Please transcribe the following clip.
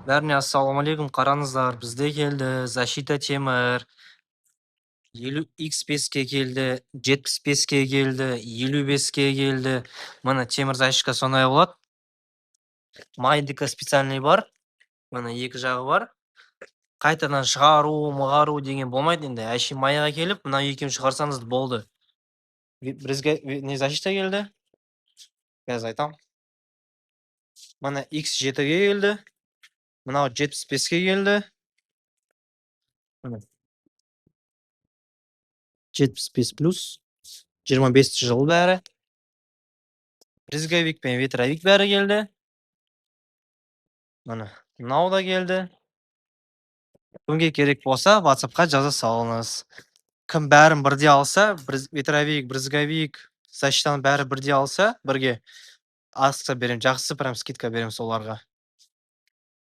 Бәріне ассалаумағалейкум, қараңыздар, бізде келді защита темір 50x5-ке келді, 75-ке келді, 55-ке келді. Мына темір защитка сондай болады. Майдікі специальный бар. Мына екі жағы бар. Қайтадан шығару деген болмайды енді. Әшейін майға келіп, мына екеуін шығарсаңыз болды. Бізге не защита келді? Қазір айтам. Мына X7-ге келді. Мынау 75-ке келді. 75 плюс 25 жыл бәрі. Брызговик пен ветровик бәрі келді. Мынау да келді. Кімге керек болса, WhatsApp-қа жаза салыңыз. Кім бәрін бірде алса, ветровик, брызговик, защитаны бәрі бірде алса, бірге ақша берем, жақсы прям скидка берем соларға.